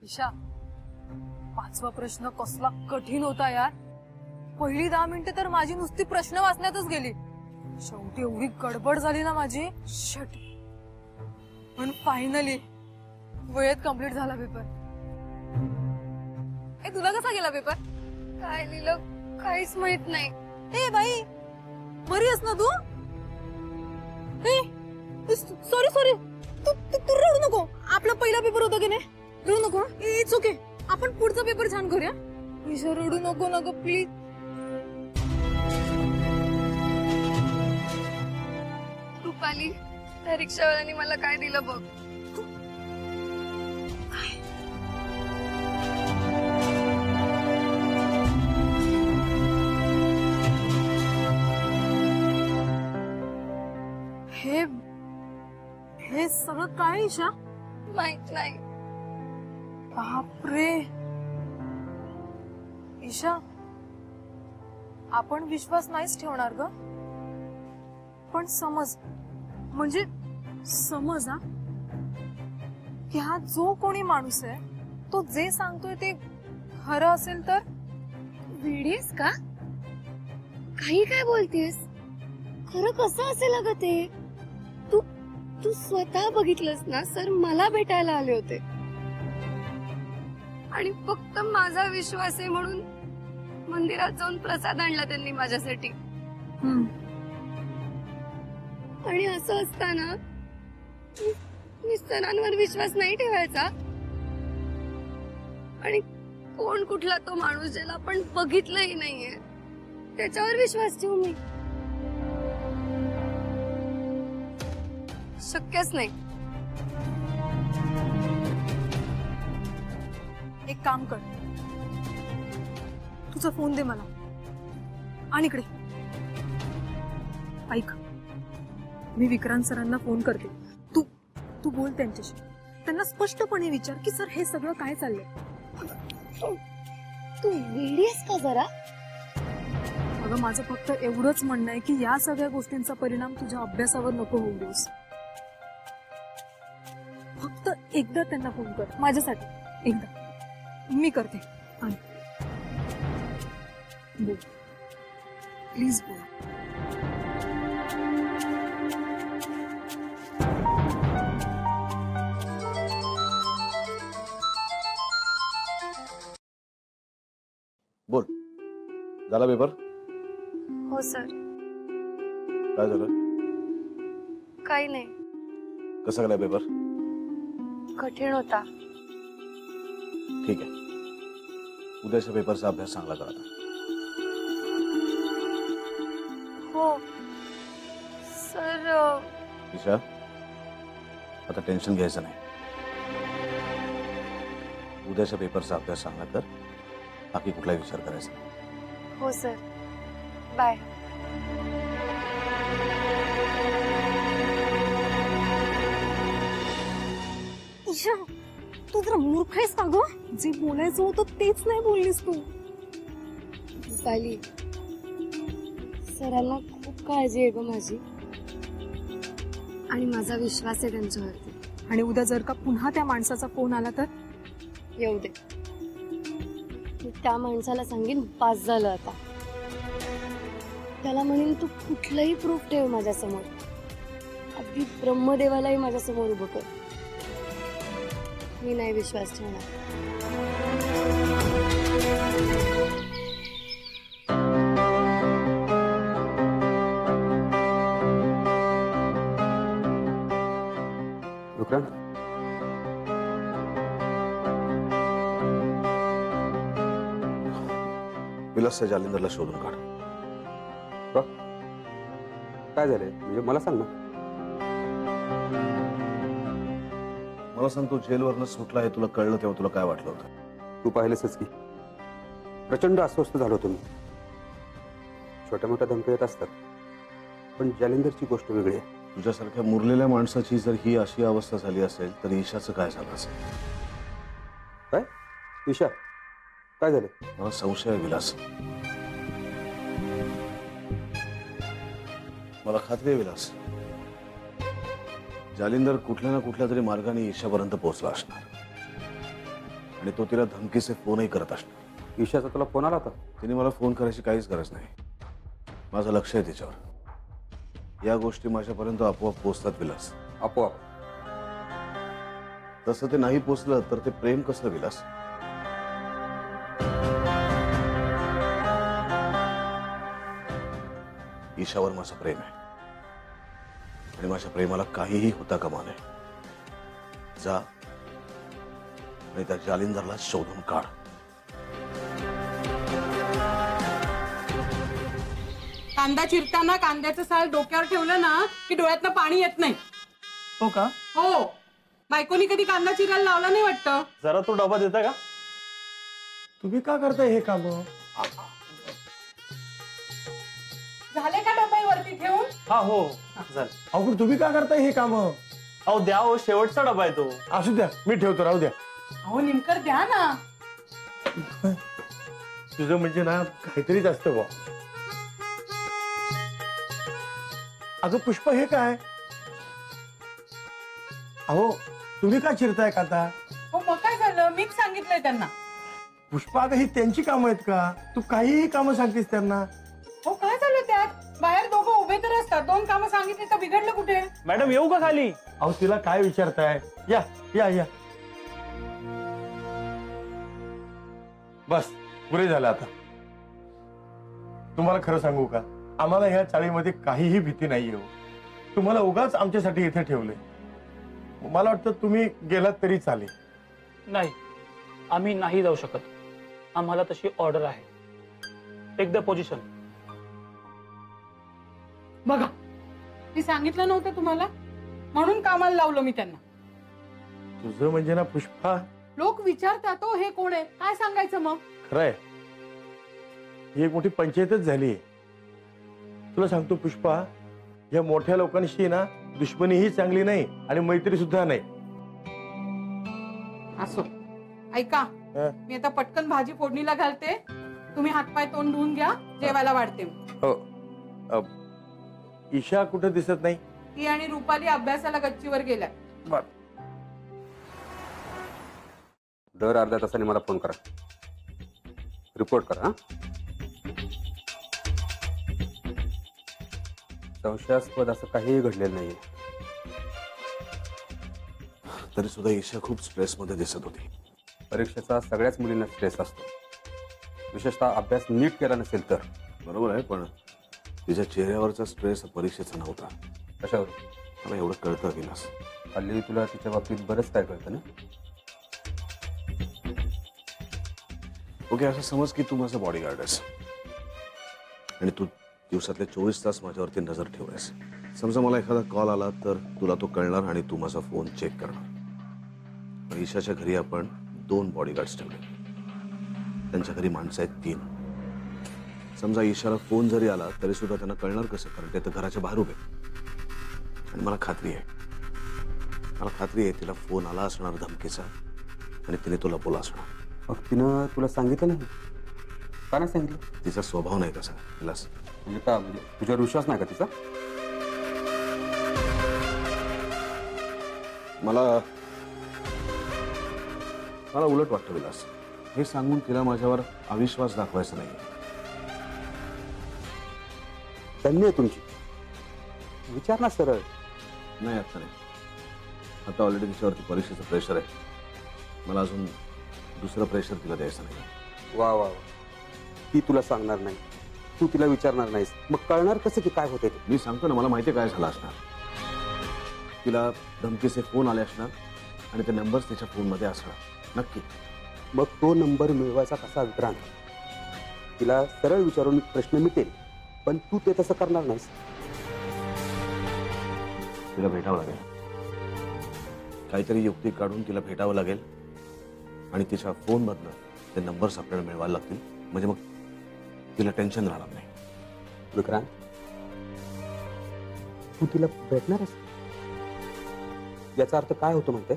ईशा, 5वा प्रश्न कसला कठीण होता यार. पहिली 10 मिनिटं तर माझी नुसती प्रश्न वाचण्यातच गेली. शेवटी एवढी गडबड झाली ना माझी. शट. पण फायनली वेळेत कंप्लीट झाला पेपर. तुला कसा गेला पेपर? काय लिहिलं काहीच माहित नाही. ए बाई, बरी आहेस ना तू? सॉरी सॉरी, तू रडू नको. आपला पहिला पेपर होता की नाही. रडू नको. It's okay. आपण पुढचा पेपर छान करूया. ईशा रडू नको ना ग प्लीज. रुपाली, त्या रिक्षावाल्याने मला काय दिलं बघ. हे सगळं काय ईशा? माहित नाही. बापरे ईशा, आपण विश्वास नाहीच ठेवणार ग. पण समज, म्हणजे समज हा, की हा जो कोणी माणूस आहे तो जे सांगतोय ते खरं असेल तर? वेडीस का? काही काय बोलतेस? खरं कसं असेल अगं ते? तू स्वतः बघितलंस ना सर, मला भेटायला आले होते आणि फक्त माझा विश्वास आहे म्हणून मंदिरात जाऊन प्रसाद आणला त्यांनी माझ्यासाठी. आणि असं असताना मी सरांवर विश्वास नाही ठेवायचा. आणि कोण कुठला तो माणूस ज्याला आपण बघितलंही नाहीये त्याच्यावर विश्वास ठेवू मी? शक्यच नाही. एक काम कर, तुझा फोन दे मला आणि इकडे ऐक. मी विक्रांत सरांना फोन करते. तू बोल त्यांच्याशी. त्यांना स्पष्टपणे विचार की सर हे सगळं काय चाललंय. तू वेडीस का जरा? अगं माझं फक्त एवढंच म्हणणं आहे की या सगळ्या गोष्टींचा परिणाम तुझ्या अभ्यासावर नको होऊ देस. फक्त एकदा त्यांना फोन कर माझ्यासाठी. एकदा मी करते. बोल प्लीज बोल. बोल. झाला पेपर? हो सर. काय झालं? काही नाही. कसा गेला पेपर? कठीण होता. ठीक आहे, उद्याच्या पेपरचा अभ्यास चांगला करा. हो सर. ईशा, आता टेन्शन घ्यायचं नाही. उद्याच्या पेपरचा अभ्यास चांगला कर. बाकी कुठलाही विचार करायचा नाही. हो सर. बाय. ईशा, तू जरा मूर्ख आहेस का ग? जे बोलायचं होतं तेच नाही बोललीस तू. रुपाली, सरांना खूप काळजी आहे ग माझी आणि माझा विश्वास आहे त्यांच्यावरती. आणि उद्या जर का पुन्हा त्या माणसाचा फोन आला तर? येऊ दे. मी त्या माणसाला सांगेन पास झालं आता. त्याला म्हणेन तू कुठलंही प्रूफ ठेव माझ्यासमोर. अगदी ब्रह्मदेवालाही माझ्यासमोर उभं कर. मी नाही विश्वास ठेवणार. विक्रांत, विलासच्या जालिंदरला शोधून काढ. काय झालंय म्हणजे मला सांग ना. मला सांग, तू जेलवरनं सुटला हे तुला कळलं तेव्हा तुला काय वाटलं होतं? तू पाहिलंसच की प्रचंड अस्वस्थ झालो होतो मी. छोट्या मोठ्या धमक्या येत असतात, पण जालिंदरची गोष्ट वेगळी आहे. तुझ्यासारख्या मुरलेल्या माणसाची जर ही अशी अवस्था झाली असेल तर ईशाचं काय झालं असेल? काय ईशा, काय झालं? मला संशय आहे विलास. मला खात्री आहे विलास, जालिंदर कुठल्या ना कुठल्या तरी मार्गाने ईशापर्यंत पोहोचला असणार. आणि तो तिला धमकीचे फोनही करत असणार. ईशाचा तुला फोन आला होता? तिने मला फोन करायची काहीच गरज नाही. माझं लक्ष आहे तिच्यावर. या गोष्टी माझ्यापर्यंत आपोआप पोचतात विलास. आपोआप? तसं ते नाही पोचलं तर ते प्रेम कसं विलास? ईशावर माझं प्रेम आहे आणि माझ्या प्रेमाला काहीही होता कामा नये. जा आणि त्या जालिंदरला शोधून काढ. कांदा चिरताना कांद्याचं साल डोक्यावर ठेवलं ना की डोळ्यातनं पाणी येत नाही. हो का? हो, बायकोनी कधी कांदा चिरायला लावला नाही वाटतं. जरा तो डबा देता का? तुम्ही का करताय हे काम? झाले का डबे वरती ठेवून? हा हो झालं. अहो पण तुम्ही का करताय हे काम? अहो द्या हो, शेवटचा डबा आहे तो. असू द्या, मी ठेवतो, राहू द्या. अहो निमकर द्या ना. तुझं म्हणजे ना काहीतरीच असतं बा. अगं पुष्पा, हे काय? अहो तुम्ही का चिरताय कांदा? हो मग काय झालं, मीच सांगितलंय त्यांना. पुष्पा, अगं ही त्यांची कामं आहेत का? तू काहीही कामं सांगतेस त्यांना. हो काय झालं त्यात? बाहेर दोघं उभे तर असतात, दोन कामं सांगितली तर बिघडलं कुठे? मॅडम येऊ का खाली? अहो तिला काय विचारताय? या या या. बस पुरे झालं आता. तुम्हाला खरं सांगू का, आम्हाला ह्या चाळीमध्ये काहीही भीती नाहीये हो. तुम्हाला उगाच आमच्यासाठी इथे ठेवलंय. मला वाटतं तुम्ही गेलात तरी चालेल. नाही, आम्ही नाही जाऊ शकत. आम्हाला तशी ऑर्डर आहे. Take the position. बघा, मी सांगितलं नव्हतं तुम्हाला, म्हणून कामाला लावलं मी त्यांना. तुझं म्हणजे ना पुष्पा, लोक विचारतात हो हे कोण आहे, काय सांगायचं मग? खरंय, ही एक मोठी पंचायतच झाली. तुला सांगतो पुष्पा, या मोठ्या लोकांशी ना दुश्मनीही चांगली नाही आणि मैत्री सुद्धा नाही. असो, ऐका, मी आता पटकन भाजी फोडणीला घालते. तुम्ही हातपाय तोंड धुवून घ्या, जेवायला वाढते. हो, ईशा कुठं दिसत नाही? ती आणि रुपाली अभ्यासाला गच्चीवर गेल्या. दर अर्ध्या तासाने मला फोन करा, रिपोर्ट करा. संशयास्पद असं काहीही घडलेलं नाहीये. तरी सुद्धा ईशा खूप स्ट्रेसमध्ये दिसत होती. परीक्षेचा सगळ्याच मुलींना स्ट्रेस असतो, विशेषतः अभ्यास नीट केला नसेल तर. बरोबर आहे, पण तिच्या चेहऱ्यावरचा स्ट्रेस परीक्षेचा नव्हता. कशावर? मला एवढं कळतं विलास. हल्ली तुला तिच्या बाबतीत बरंच काय कळतं ना. ओके, असं समज की तू माझा बॉडीगार्ड आहेस आणि तू दिवसातले 24 तास माझ्यावरती नजर ठेवआहेस. समजा मला एखादा कॉल आला तर तुला तो कळणार आणि तू माझा फोन चेक करणार. ईशाच्या घरी आपण 2 बॉडीगार्ड्स ठेवले. त्यांच्या घरी माणसं आहेत 3. समजा ईशाला फोन जरी आला तरी सुद्धा त्यांना कळणार कसं, कारण ते तर घराच्या बाहेर उभे. आणि मला खात्री आहे तिला फोन आला असणार धमकीचा आणि तिने तुला बोला असणार. मग तिनं तुला सांगितलं नाही? का नाही सांगितलं? तिचा स्वभाव नाही तसा विलास. म्हणजे का, म्हणजे तुझ्यावर विश्वास नाही का तिचा? मला उलट वाटतं विलास. हे सांगून तिला माझ्यावर अविश्वास दाखवायचा नाही. त्यांनी आहे तुमची, विचार ना सरळ. नाही, आता नाही. आता ऑलरेडी तिच्यावरती परीक्षेचं प्रेशर आहे. मला अजून दुसरं प्रेशर तिला द्यायचं नाही. वा वा वा. ती तुला सांगणार नाही, तू तिला विचारणार नाहीस, मग कळणार कसं की काय होते ते? मी सांगतो ना, मला माहिती काय झालं असणार. तिला धमकीचे फोन आले असणार आणि ते नंबर्स तिच्या फोनमध्ये असणार नक्की. मग तो नंबर मिळवायचा कसा विक्रांत? तिला सरळ विचारून प्रश्न मिटेल, पण तू ते तसं करणार नाहीस. तिला भेटावं लागेल, काहीतरी युक्ती काढून तिला भेटावं लागेल आणि तिच्या फोनमधनं ते नंबर्स आपल्याला मिळवायला लागतील. म्हणजे मग तिला टेन्शन राहणार नाही. विक्रांत, तू तिला भेटणारच? याचा अर्थ काय होतो म्हणते?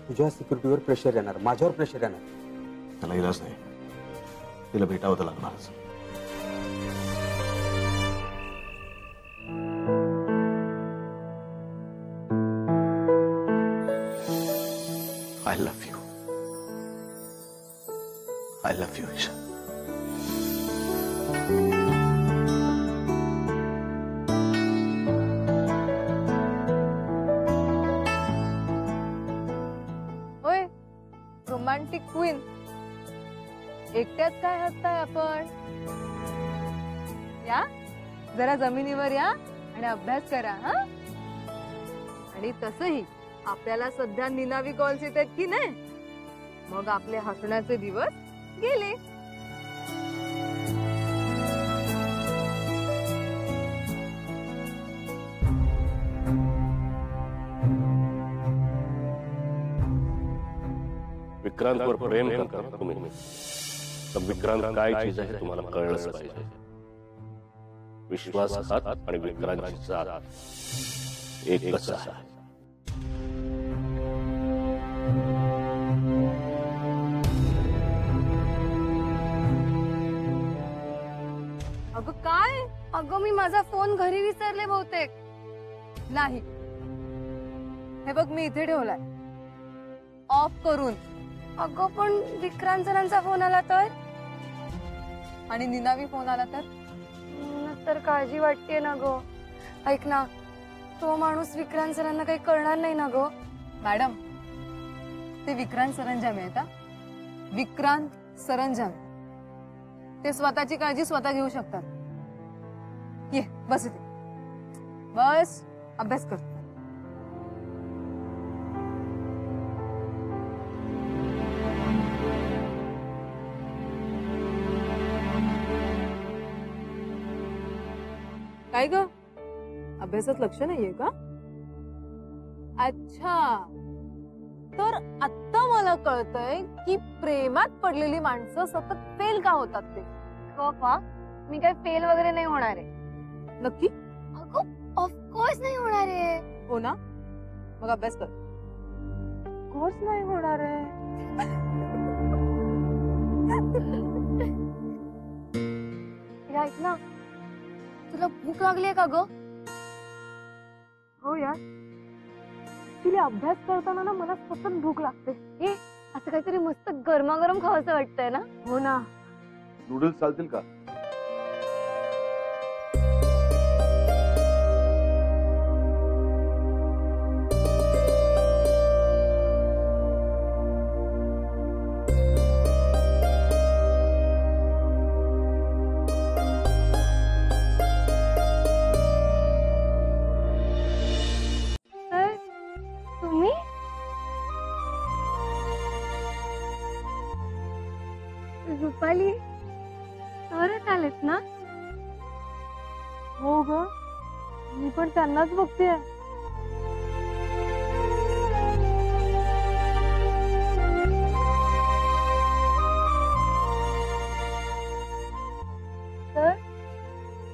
तुझ्या सिक्युरिटीवर प्रेशर येणार, माझ्यावर प्रेशर येणार. त्याला इलाज नाही, तिला भेटावं तर लागणारच. I love you. I love you Isha. होय रोमॅन्टिक क्वीन, एकट्यात काय हसताय आपण? या जरा जमिनीवर या आणि अभ्यास करा. हा, आणि तसही आपल्याला सध्या निनावी कॉल्स येत आहेत की नाही, मग आपले हसण्याचे दिवस गेले. विक्रांतवर प्रेम करता तुम्ही, तर विक्रांत काय चीज आहे तुम्हाला कळलंच पाहिजे. विश्वासघात आणि विक्रांतची जात एकच आहे. अगं काय? अगं मी माझा फोन घरी विसरले बहुतेक. नाही, हे बघ मी इथे ठेवलाय ऑफ करून. अगं पण विक्रांत सरांचा फोन आला तर? आणि निनावी फोन आला तर? तर काळजी वाटते ना ग. ऐक ना, तो माणूस विक्रांत सरांना काही कळणार नाही ना ग. मॅडम, ते विक्रांत सरंजामे आहेत हा. विक्रांत सरंजामे. ते स्वतःची काळजी स्वतः घेऊ शकतात. ये बस इथे, बस अभ्यास कर. काय ग, अभ्यासात लक्ष नाहीये का? अच्छा, तर आता मला कळतंय की प्रेमात पडलेली माणसं सतत फेल का होतात ते. पप्पा, मी काय फेल वगैरे नाही होणार आहे. नक्की? अगं ऑफकोर्स नाही होणार आहे. हो ना, मग अभ्यास कर. कोर्स नाही होणार आहे. हे ऐक ना, तुला भूक लागलीये का ग? हो यार, तिला अभ्यास करताना ना मला सतत भूक लागते. हे असं काहीतरी मस्त गरमागरम खावंसं वाटतंय ना. हो ना. नूडल्स चालतील का? तुम्ही रुपाली परत आलेत ना? हो ग, मी पण त्यांनाच बघतेय. तर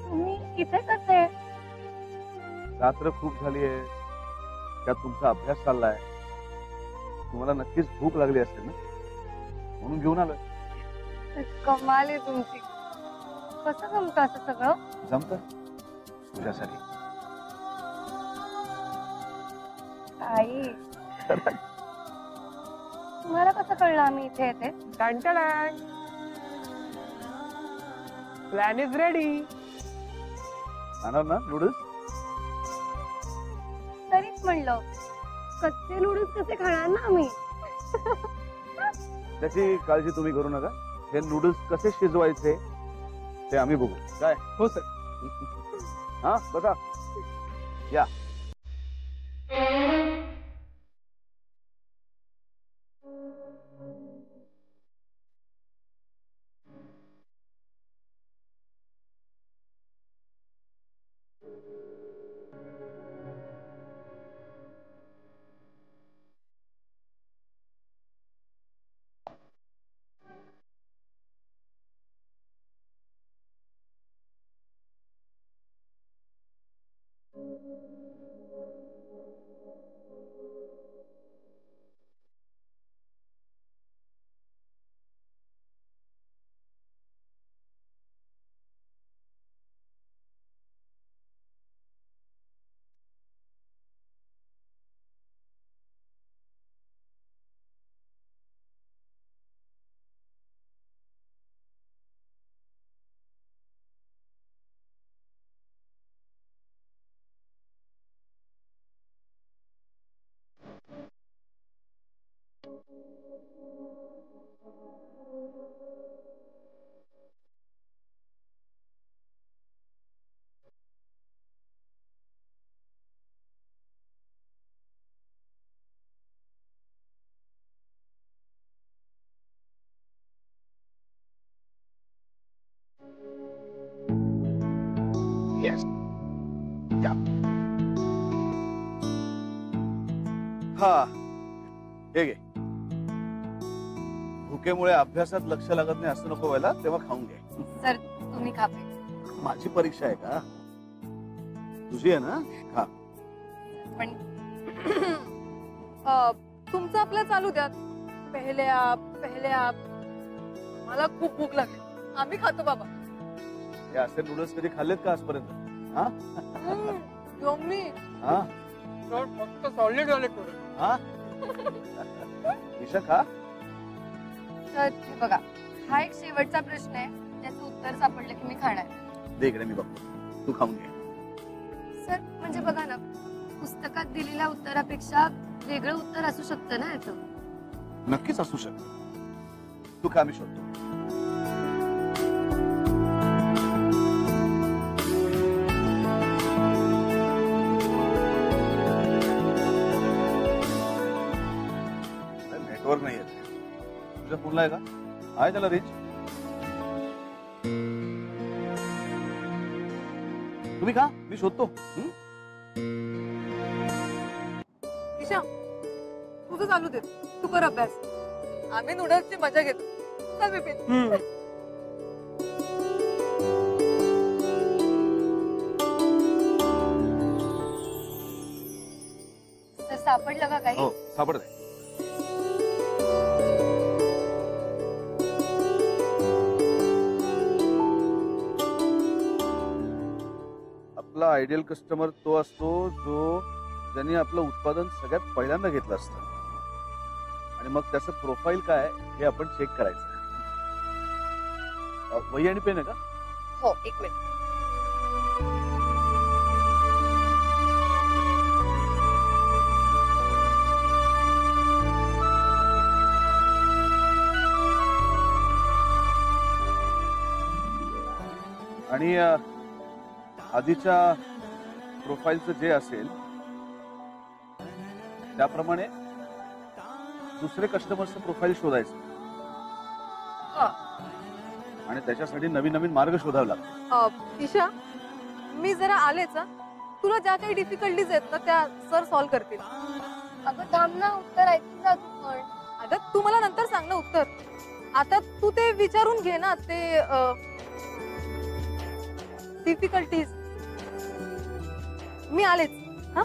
तुम्ही इथे कसे? रात्र खूप झाली आहे, त्यात तुमचा अभ्यास चाललाय, तुम्हाला नक्कीच भूक लागली असेल ना, म्हणून घेऊन आलोय. कमाल आहे तुमची. कसं जमतं असं सगळं? जमतं तुझ्यासाठी. आई, तुम्हाला कसं कळलं आम्ही इथे येते? Plan is ready. आणणार ना नूडल्स? तरीच म्हणलं, कच्चे नूडल्स कसे खाणार ना आम्ही. त्याची काळजी तुम्ही करू नका. हे नूडल्स कसे शिजवायचे ते आम्ही बघू. काय? हो सर. हा बघा या. येस हा हे घे. भुकेमुळे अभ्यासात लक्ष लागत नाही असं नको व्हायला, तेव्हा खाऊन घे. सर तुम्ही खा पहिले. माझी परीक्षा आहे का? तुझी आहे ना? खा. पण तुमचं आपलं चालू द्या. पहिले आप. मला खूप भूक लागली. आम्ही खातो बाबा. हे असे नूडल्स कधी खाल्लेत का आजपर्यंत? हा यम्मी. हा फक्त सॉलिड वाले हा ईशा खा. तर हे बघा, हा एक शेवटचा प्रश्न आहे, त्याचं उत्तर सापडलं की मी खाणार. दे इकडे, मी बघतो. तू खाऊन घे. सर म्हणजे बघा ना, पुस्तकात दिलेल्या उत्तरापेक्षा वेगळं उत्तर असू शकतं ना याचं. नक्कीच असू शकत. तू खा, मी शोधतो. नेटवर्क नाही येत. तुझ्या फोनला आहे का? आहे त्याला रेंज? तुम्ही खा, मी शोधतो. ईशा तुझं चालू दे. तू कर अभ्यास. आम्ही नूडल्सची मजा घेतो. चल विपिन. तर सापडलं का काही? हो सापडत आहे. आपला आयडियल कस्टमर तो असतो जो ज्यांनी आपलं उत्पादन सगळ्यात पहिल्यांदा घेतलं असतं, आणि मग त्याचं प्रोफाईल काय हे आपण चेक करायचं. वही आणि पेन आहे का? हो, एक मिनिट. आणि आधीच्या प्रोफाईलचं जे असेल त्याप्रमाणे दुसरे कस्टमरचं प्रोफाईल शोधायचं, आणि त्याच्यासाठी नवीन नवीन मार्ग शोधावे लागतात. ईशा मी जरा आलेच. तुला ज्या काही डिफिकल्टीज आहेत ना त्या सर सॉल्व्ह करतील. अगं थांब ना, उत्तर ऐकून जा तू पण. अगं तू मला नंतर सांग ना उत्तर. आता तू ते विचारून घे ना, ते डिफिकल्टीज. मी आलेच. हा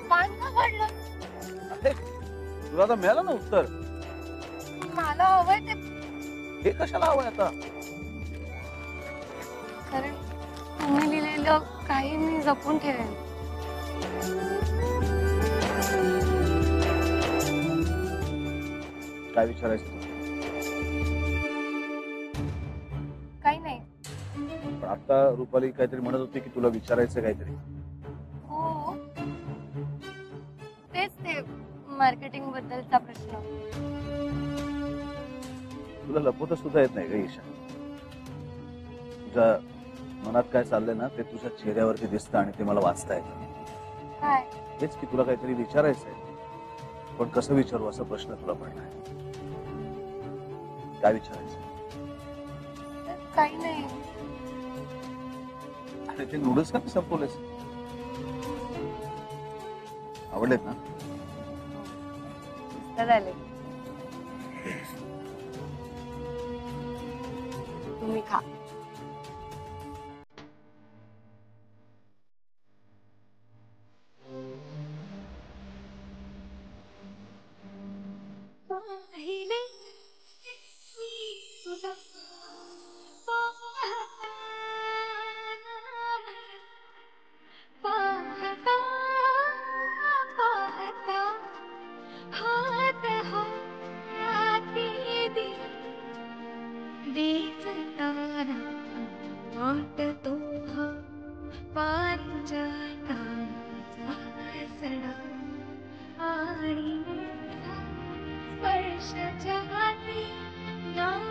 पान का पडलं? तुला आता मिळालं ना उत्तर. मला हवंय ते. हे कशाला हवंय आता? कारण तुम्ही लिहिलेलं काही मी जपून ठेवेन. काय विचारायचं? काही नाही. पण आता रुपाली काहीतरी म्हणत होती की तुला विचारायचं काहीतरी. हो, तेच ते मार्केटिंग बद्दलचा प्रश्न. तुला लपवता सुद्धा येत नाही का ईशा? तुझ्या मनात काय चाललंय ना ते तुझ्या चेहऱ्यावरती दिसतं, आणि ते मला वाचता येतं. काय? हेच की तुला काहीतरी विचारायचं आहे, पण कसं विचारू असा प्रश्न तुला पडलाय. काय विचारायचं? काही नाही. आणि ते नूडल्स का संपवलेस? आवडलेत ना? मस्त झाले. तुम्ही खा. स्पर्श जगाती नाम